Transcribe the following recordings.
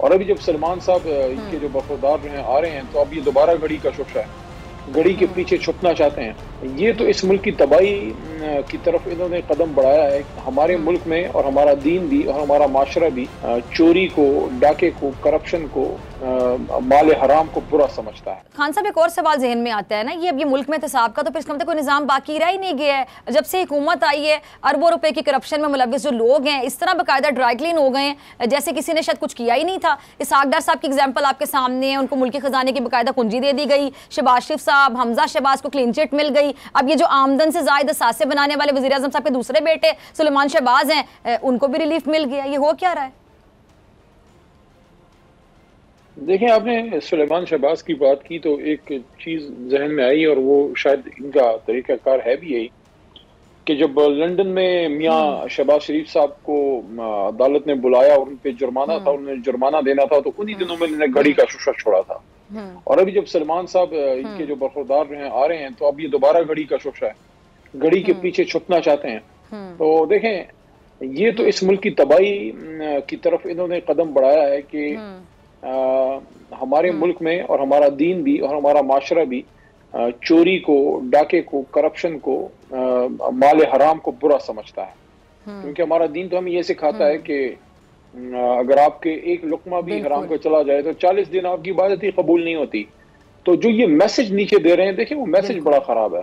और अभी जब सलमान साहब इनके जो वफादार जो हैं आ रहे हैं, तो अब ये दोबारा घड़ी का शोशा है, घड़ी के पीछे छुपना चाहते हैं। ये तो इस मुल्क की तबाही की तरफ इन्होंने कदम बढ़ाया है। हमारे मुल्क में और हमारा दीन भी और हमारा माशरा भी चोरी को, डाके को, करप्शन को, माल हराम को बुरा समझता है। खान साहब, एक और सवाल जहन में आता है ना, ये अब ये मुल्क में एहतसाब का तो फिर इसका मतलब कोई निज़ाम बाकी रह ही नहीं गया है। जब से हुकूमत आई है, अरबों रुपए की करप्शन में मुलविस जो लोग हैं इस तरह बाकायदा ड्राई क्लीन हो गए हैं जैसे किसी ने शायद कुछ किया ही नहीं था। इसहाक डार साहब की एग्जाम्पल आपके सामने है, उनको मुल्की खजाने की बाकायदा कुंजी दे दी गई। शहबाज शरीफ साहब, हमजा शहबाज को क्लीन चिट मिल गई। अब ये जो आमदन से ज़ायद असासे बनाने वाले वज़ीर आज़म साहब के दूसरे बेटे सुलेमान शहबाज हैं, उनको भी रिलीफ मिल गया। ये हो क्या रहा है? देखें, आपने सुलेमान शहबाज की बात की तो एक चीज़ जहन में आई, और वो शायद इनका तरीक़ाकार है भी यही कि जब लंदन में मियाँ शहबाज शरीफ साहब को अदालत ने बुलाया और उन पे जुर्माना था, उन्हें जुर्माना देना था, तो उन्हीं दिनों में उन्होंने घड़ी का शोशा छोड़ा था। और अभी जब सलमान साहब इनके जो वफादार जो हैं आ रहे हैं, तो अब ये दोबारा घड़ी का शोशा है, घड़ी के पीछे छुपना चाहते हैं। तो देखें, ये तो इस मुल्क की तबाही की तरफ इन्होंने कदम बढ़ाया है कि हमारे मुल्क में और हमारा दीन भी और हमारा माशरा भी चोरी को, डाके को, करप्शन को, माल हराम को बुरा समझता है। क्योंकि हमारा दीन तो हमें ये सिखाता है कि अगर आपके एक लुकमा भी हराम को चला जाए तो 40 दिन आपकी इबादत ही कबूल नहीं होती। तो जो ये मैसेज नीचे दे रहे हैं, देखिए वो मैसेज बड़ा खराब है।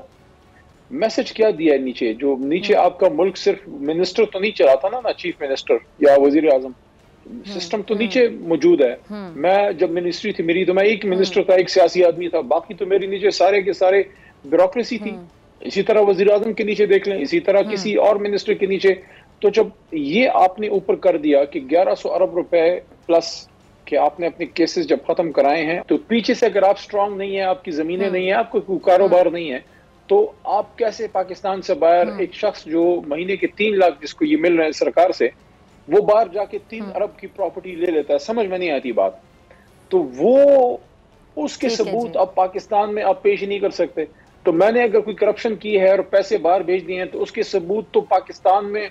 मैसेज क्या दिया है नीचे? जो नीचे आपका मुल्क सिर्फ मिनिस्टर तो नहीं चलाता ना चीफ मिनिस्टर या वजीर आजम, सिस्टम तो नीचे मौजूद है। मैं जब मिनिस्ट्री थी मेरी, तो मैं एक मिनिस्टर था, एक सियासी आदमी था, बाकी तो मेरे नीचे सारे के सारे ब्यूरोक्रेसी थी। इसी तरह वजीर आजम के नीचे देख लें, इसी तरह किसी और मिनिस्टर के नीचे। तो जब ये आपने ऊपर कर दिया कि 1100 अरब रुपए प्लस कि आपने अपने केसेस जब खत्म कराए हैं, तो पीछे से अगर आप स्ट्रांग नहीं है, आपकी जमीनें नहीं है, आपको कारोबार नहीं है, तो आप कैसे पाकिस्तान से बाहर एक शख्स जो महीने के 3 लाख जिसको ये मिल रहे हैं सरकार से, वो बाहर जाके 3 अरब की प्रॉपर्टी ले लेता है? समझ में नहीं आती बात। तो वो उसके सबूत अब पाकिस्तान में आप पेश नहीं कर सकते। तो मैंने अगर कोई करप्शन की है और पैसे बाहर भेज दिए हैं, तो उसके सबूत तो पाकिस्तान में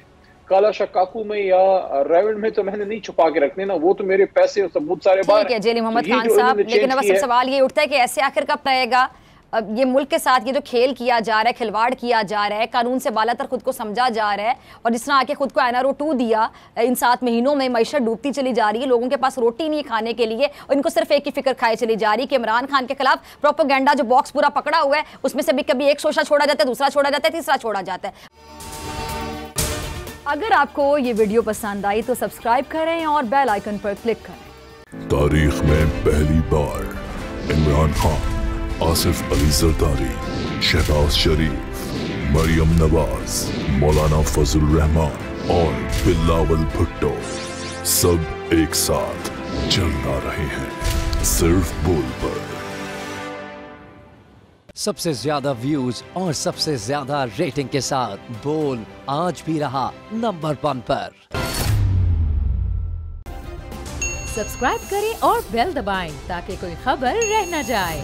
काला शकाकू में या रेवल में तो मैंने नहीं छुपा के रखने ना, वो तो मेरे पैसे और सबूत सारे बाहर हैं। जेली मोहम्मद खान साहब, लेकिन अब सवाल ये उठता है कि ऐसे आखिर कब रहेगा? अब ये मुल्क के साथ ये जो खेल किया जा रहा है, खिलवाड़ किया जा रहा है, कानून से बालातर खुद को समझा जा रहा है, और जिस तरह आके खुद को NRO 2 दिया, इन 7 महीनों में मईशत डूबती चली जा रही है, लोगों के पास रोटी नहीं खाने के लिए, और इनको सिर्फ एक ही फिक्र खाए चली जा रही है कि इमरान खान के खिलाफ प्रोपेगेंडा जो बॉक्स पूरा पकड़ा हुआ है, उसमें से भी कभी एक शोशा छोड़ा जाता है, दूसरा छोड़ा जाता है, तीसरा छोड़ा जाता है। अगर आपको ये वीडियो पसंद आई तो सब्सक्राइब करें और बेल आइकन पर क्लिक करें। तारीख में पहली बार इमरान खान, आसिफ अली जरदारी, शहबाज शरीफ, मरियम नवाज, मौलाना फजल रहमान और बिलावल भुट्टो सब एक साथ चलता रहे हैं सिर्फ बोल पर। सबसे ज्यादा व्यूज और सबसे ज्यादा रेटिंग के साथ बोल आज भी रहा नंबर 1 पर। सब्सक्राइब करें और बेल दबाएं ताकि कोई खबर रह न जाए।